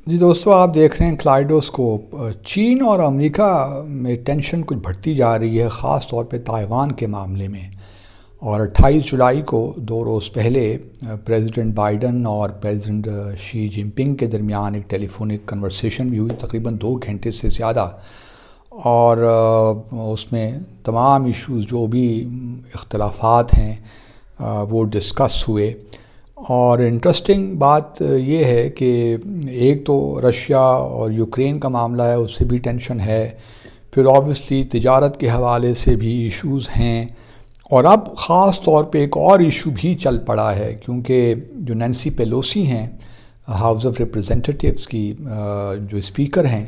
جی دوستو، آپ دیکھ رہے ہیں کلائڈوسکوپ۔ چین اور امریکہ میں ٹینشن کچھ بڑھتی جا رہی ہے، خاص طور پہ تائیوان کے معاملے میں۔ اور 28 جولائی کو 2 روز پہلے پریزیڈنٹ بائیڈن اور پریزیڈنٹ شی جن پنگ کے درمیان ایک ٹیلی فونک کنورسیشن بھی ہوئی، تقریباً 2 گھنٹے سے زیادہ۔ اور اس میں تمام ایشوز جو بھی اختلافات ہیں وہ ڈسکس ہوئے۔ اور انٹرسٹنگ بات یہ ہے کہ ایک تو رشیا اور یوکرین کا معاملہ ہے، اس سے بھی ٹینشن ہے، پھر آبویسلی تجارت کے حوالے سے بھی ایشوز ہیں، اور اب خاص طور پہ ایک اور ایشو بھی چل پڑا ہے، کیونکہ جو نینسی پیلوسی ہیں ہاؤس آف ریپریزنٹیٹیوز کی جو اسپیکر ہیں،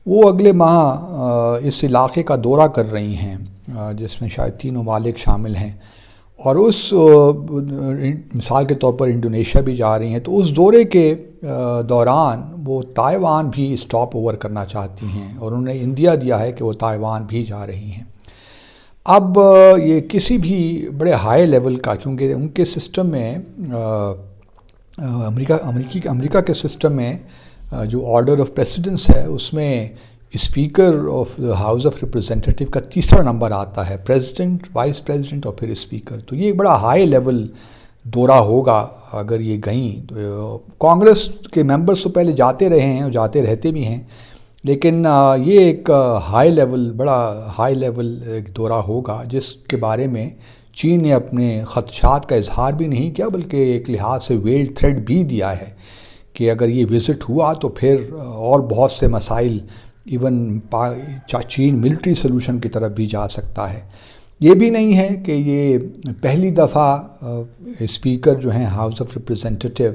وہ اگلے ماہ اس علاقے کا دورہ کر رہی ہیں، جس میں شاید 3 ممالک شامل ہیں، اور اس مثال کے طور پر انڈونیشیا بھی جا رہی ہیں۔ تو اس دورے کے دوران وہ تائیوان بھی اسٹاپ اوور کرنا چاہتی ہیں، اور انہوں نے اندیا دیا ہے کہ وہ تائیوان بھی جا رہی ہیں۔ اب یہ کسی بھی بڑے ہائی لیول کا، کیونکہ ان کے سسٹم میں امریکہ کے سسٹم میں جو آرڈر آف پریسیڈنس ہے، اس میں speaker of house of representative کا تیسرا نمبر آتا ہے، پریزیڈنٹ، وائس پریزیڈنٹ اور پھر اسپیکر۔ تو یہ ایک بڑا ہائی لیول دورہ ہوگا اگر یہ گئیں۔ تو کانگریس کے ممبرز تو پہلے جاتے رہے ہیں اور جاتے رہتے بھی ہیں، لیکن یہ ایک بڑا ہائی لیول ایک دورہ ہوگا، جس کے بارے میں چین نے اپنے خدشات کا اظہار بھی نہیں کیا، بلکہ ایک لحاظ سے ویلڈ تھریٹ بھی دیا ہے کہ اگر یہ وزٹ ہوا تو پھر اور بہت سے مسائل، ایون چین ملٹری سلوشن کی طرف بھی جا سکتا ہے۔ یہ بھی نہیں ہے کہ یہ پہلی دفعہ اسپیکر جو ہیں ہاؤس آف ریپریزنٹیٹیو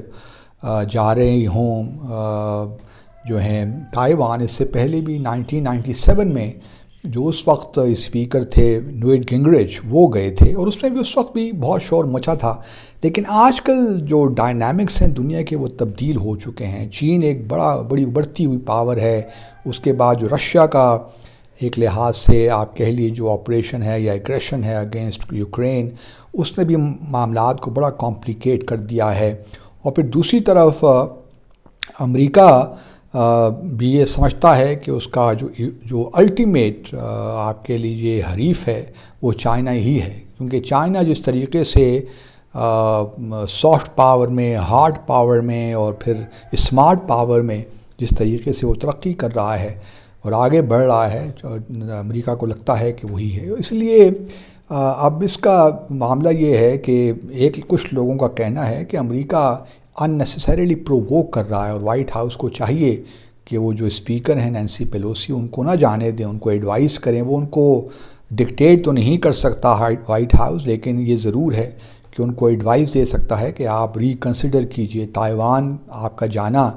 جا رہے ہوں جو ہیں تائیوان۔ اس سے پہلے بھی 1997 میں جو اس وقت اسپیکر تھے نیوٹ گنگریچ، وہ گئے تھے، اور اس میں بھی اس وقت بھی بہت شور مچا تھا۔ لیکن آج کل جو ڈائنامکس ہیں دنیا کے، وہ تبدیل ہو چکے ہیں۔ چین ایک بڑی ابھرتی ہوئی پاور ہے، اس کے بعد جو رشیا کا ایک لحاظ سے آپ کہہ لیے جو آپریشن ہے یا ایگریشن ہے اگینسٹ یوکرین، اس نے بھی معاملات کو بڑا کمپلیکیٹ کر دیا ہے۔ اور پھر دوسری طرف امریکہ بھی یہ سمجھتا ہے کہ اس کا جو الٹیمیٹ آپ کے لیجیے حریف ہے وہ چائنا ہی ہے، کیونکہ چائنا جس طریقے سے سافٹ پاور میں، ہارڈ پاور میں، اور پھر اسمارٹ پاور میں جس طریقے سے وہ ترقی کر رہا ہے اور آگے بڑھ رہا ہے، امریکہ کو لگتا ہے کہ وہی ہے۔ اس لیے اب اس کا معاملہ یہ ہے کہ کچھ لوگوں کا کہنا ہے کہ امریکہ اننیسیسریلی پروووک کر رہا ہے، اور وائٹ ہاؤس کو چاہیے کہ وہ جو اسپیکر ہیں نینسی پیلوسی، ان کو نہ جانے دیں، ان کو ایڈوائز کریں۔ وہ ان کو ڈکٹیٹ تو نہیں کر سکتا وائٹ ہاؤس، لیکن یہ ضرور ہے کہ ان کو ایڈوائز دے سکتا ہے کہ آپ ریکنسیڈر کیجئے، تائیوان آپ کا جانا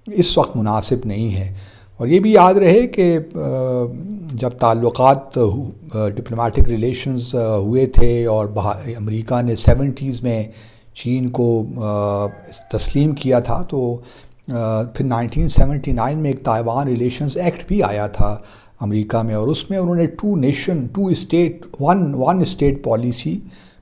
اس وقت مناسب نہیں ہے۔ اور یہ بھی یاد رہے کہ جب تعلقات ڈپلومیٹک ریلیشنز ہوئے تھے اور امریکہ نے 70s میں چین کو تسلیم کیا تھا، تو پھر 1979 میں ایک تائیوان ریلیشنز ایکٹ بھی آیا تھا امریکہ میں، اور اس میں انہوں نے ون اسٹیٹ پالیسی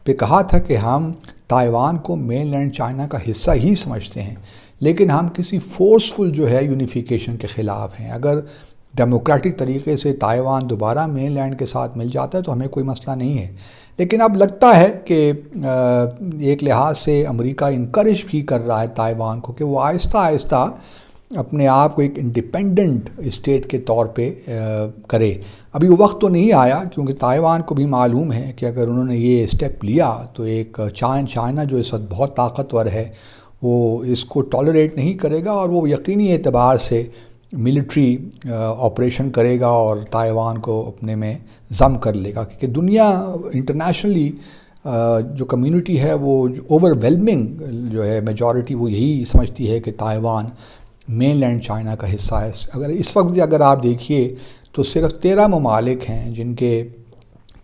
پہ کہا تھا کہ ہم تائیوان کو مین لینڈ چائنا کا حصہ ہی سمجھتے ہیں، لیکن ہم کسی فورسفل جو ہے یونیفیکیشن کے خلاف ہیں۔ اگر ڈیموکریٹک طریقے سے تائیوان دوبارہ مین لینڈ کے ساتھ مل جاتا ہے تو ہمیں کوئی مسئلہ نہیں ہے۔ لیکن اب لگتا ہے کہ ایک لحاظ سے امریکہ انکریج بھی کر رہا ہے تائیوان کو کہ وہ آہستہ آہستہ اپنے آپ کو ایک انڈیپینڈنٹ اسٹیٹ کے طور پہ کرے۔ ابھی وہ وقت تو نہیں آیا، کیونکہ تائیوان کو بھی معلوم ہے کہ اگر انہوں نے یہ اسٹیپ لیا تو ایک چائنا جو اس وقت بہت طاقتور ہے، وہ اس کو ٹالریٹ نہیں کرے گا، اور وہ یقینی اعتبار سے ملٹری آپریشن کرے گا اور تائیوان کو اپنے میں ضم کر لے گا، کیونکہ دنیا انٹرنیشنلی جو کمیونٹی ہے وہ اوور ویلمنگ جو ہے میجورٹی وہ یہی سمجھتی ہے کہ تائیوان مین لینڈ چائنا کا حصہ ہے۔ اس وقت اگر آپ دیکھیے تو صرف 13 ممالک ہیں جن کے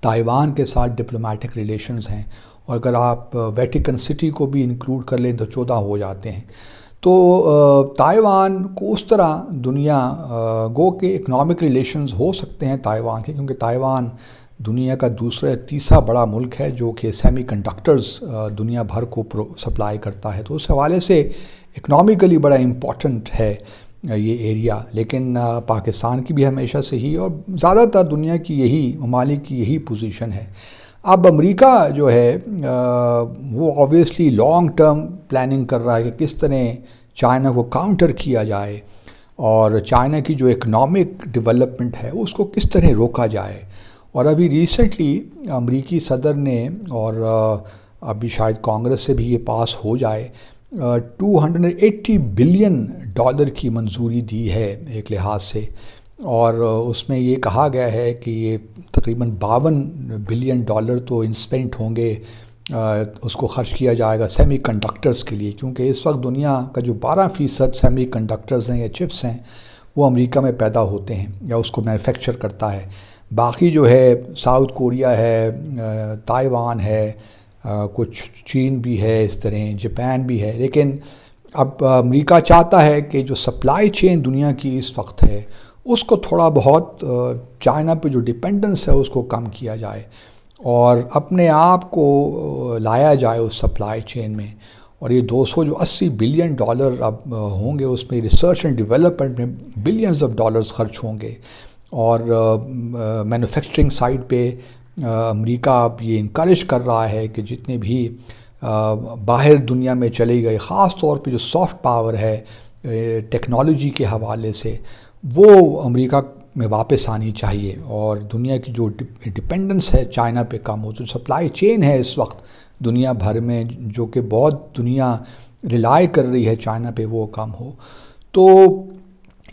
تائیوان کے ساتھ ڈپلومیٹک ریلیشنز ہیں، اور اگر آپ ویٹیکن سٹی کو بھی انکلوڈ کر لیں تو 14 ہو جاتے ہیں۔ تو تائیوان کو اس طرح دنیا گو کہ اکنامک ریلیشنز ہو سکتے ہیں تائیوان کے، کیونکہ تائیوان دنیا کا تیسرا بڑا ملک ہے جو کہ سیمی کنڈکٹرز دنیا بھر کو سپلائی کرتا ہے، تو اس حوالے سے اکنامیکلی بڑا امپورٹنٹ ہے۔ یہ ایریا، لیکن پاکستان کی بھی ہمیشہ سے ہی اور زیادہ تر دنیا کی یہی ممالک کی یہی پوزیشن ہے۔ اب امریکہ جو ہے وہ آبویسلی لانگ ٹرم پلاننگ کر رہا ہے کہ کس طرح چائنا کو کاؤنٹر کیا جائے اور چائنا کی جو اکنامک ڈیولپمنٹ ہے اس کو کس طرح روکا جائے۔ اور ابھی ریسنٹلی امریکی صدر نے، اور ابھی شاید کانگریس سے بھی یہ پاس ہو جائے، $280 بلین کی منظوری دی ہے ایک لحاظ سے، اور اس میں یہ کہا گیا ہے کہ یہ تقریباً $52 بلین تو انسپینٹ ہوں گے، اس کو خرچ کیا جائے گا سیمی کنڈکٹرز کے لیے، کیونکہ اس وقت دنیا کا جو 12% سیمی کنڈکٹرز ہیں یا چپس ہیں وہ امریکہ میں پیدا ہوتے ہیں یا اس کو مینوفیکچر کرتا ہے۔ باقی جو ہے ساؤتھ کوریا ہے، تائیوان ہے، کچھ چین بھی ہے، اس طرح جاپان بھی ہے، لیکن اب امریکہ چاہتا ہے کہ جو سپلائی چین دنیا کی اس وقت ہے اس کو تھوڑا بہت چائنا پہ جو ڈیپینڈنس ہے اس کو کم کیا جائے اور اپنے آپ کو لایا جائے اس سپلائی چین میں۔ اور یہ $280 بلین اب ہوں گے، اس میں ریسرچ اینڈ ڈیولپمنٹ میں بلینز آف ڈالرز خرچ ہوں گے، اور مینوفیکچرنگ سائڈ پہ امریکہ اب یہ انکریج کر رہا ہے کہ جتنے بھی باہر دنیا میں چلے گئے، خاص طور پہ جو سافٹ پاور ہے ٹیکنالوجی کے حوالے سے، وہ امریکہ میں واپس آنی چاہیے اور دنیا کی جو ڈیپینڈنس ہے چائنا پہ کم ہو۔ جو سپلائی چین ہے اس وقت دنیا بھر میں جو کہ بہت دنیا ریلائی کر رہی ہے چائنا پہ، وہ کم ہو۔ تو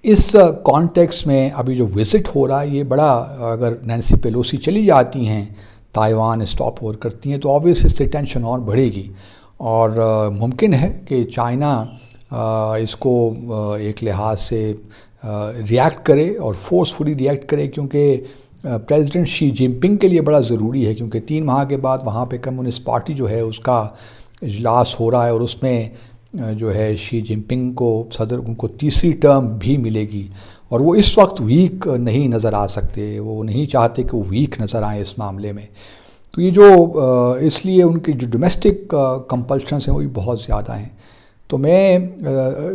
اس کانٹیکس میں ابھی جو وزٹ ہو رہا ہے یہ بڑا، اگر نینسی پیلوسی چلی جاتی ہیں، تائیوان اسٹاپ اوور کرتی ہیں، تو آبویس اس سے ٹینشن اور بڑھے گی، اور ممکن ہے کہ چائنا اس کو ایک لحاظ سے ریاکٹ کرے اور فورسفلی ریاکٹ کرے، کیونکہ پریزیڈنٹ شی جن پنگ کے لیے بڑا ضروری ہے، کیونکہ 3 ماہ کے بعد وہاں پہ کمیونسٹ پارٹی جو ہے اس کا اجلاس ہو رہا ہے، اور اس میں جو ہے شی جن پنگ کو صدر ان کو تیسری ٹرم بھی ملے گی، اور وہ اس وقت ویک نہیں نظر آ سکتے، وہ نہیں چاہتے کہ وہ ویک نظر آئیں اس معاملے میں۔ تو یہ جو اس لیے ان کی جو ڈومیسٹک کمپلشنس ہیں وہ بھی بہت زیادہ ہیں۔ تو میں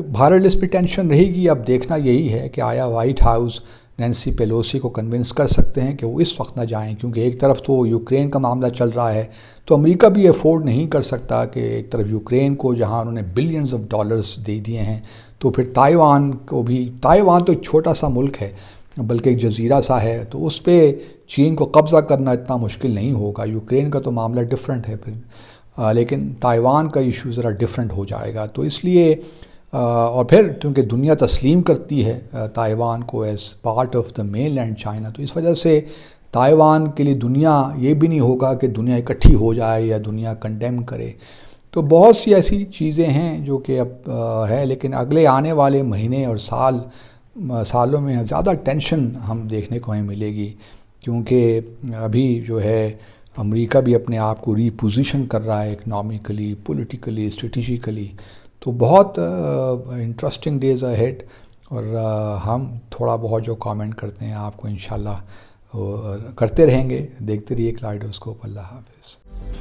بھارت اس پہ ٹینشن رہے گی، اب دیکھنا یہی ہے کہ آیا وائٹ ہاؤس نینسی پیلوسی کو کنونس کر سکتے ہیں کہ وہ اس وقت نہ جائیں، کیونکہ ایک طرف تو یوکرین کا معاملہ چل رہا ہے، تو امریکہ بھی افورڈ نہیں کر سکتا کہ ایک طرف یوکرین کو جہاں انہوں نے بلینز آف ڈالرز دے دیے ہیں، تو پھر تائیوان کو بھی، تائیوان تو ایک چھوٹا سا ملک ہے بلکہ ایک جزیرہ سا ہے، تو اس پہ چین کو قبضہ کرنا اتنا مشکل نہیں ہوگا۔ یوکرین کا تو معاملہ ڈیفرنٹ ہے پھر، لیکن تائیوان کا ایشو ذرا ڈیفرنٹ ہو جائے گا، تو اس لیے اور پھر کیونکہ دنیا تسلیم کرتی ہے تائیوان کو as part of the mainland China, تو اس وجہ سے تائیوان کے لیے دنیا یہ بھی نہیں ہوگا کہ دنیا اکٹھی ہو جائے یا دنیا کنڈیم کرے۔ تو بہت سی ایسی چیزیں ہیں جو کہ اب ہے، لیکن اگلے آنے والے مہینے اور سالوں میں زیادہ ٹینشن ہم دیکھنے کو ہمیں ملے گی، کیونکہ ابھی جو ہے امریکہ بھی اپنے آپ کو ری پوزیشن کر رہا ہے اکنامکلی، پولیٹیکلی، اسٹریٹجیکلی، تو بہت انٹرسٹنگ ڈیز اہیڈ، اور ہم تھوڑا بہت جو کامنٹ کرتے ہیں آپ کو انشاءاللہ کرتے رہیں گے۔ دیکھتے رہیے کلائڈوسکوپ۔ اللہ حافظ۔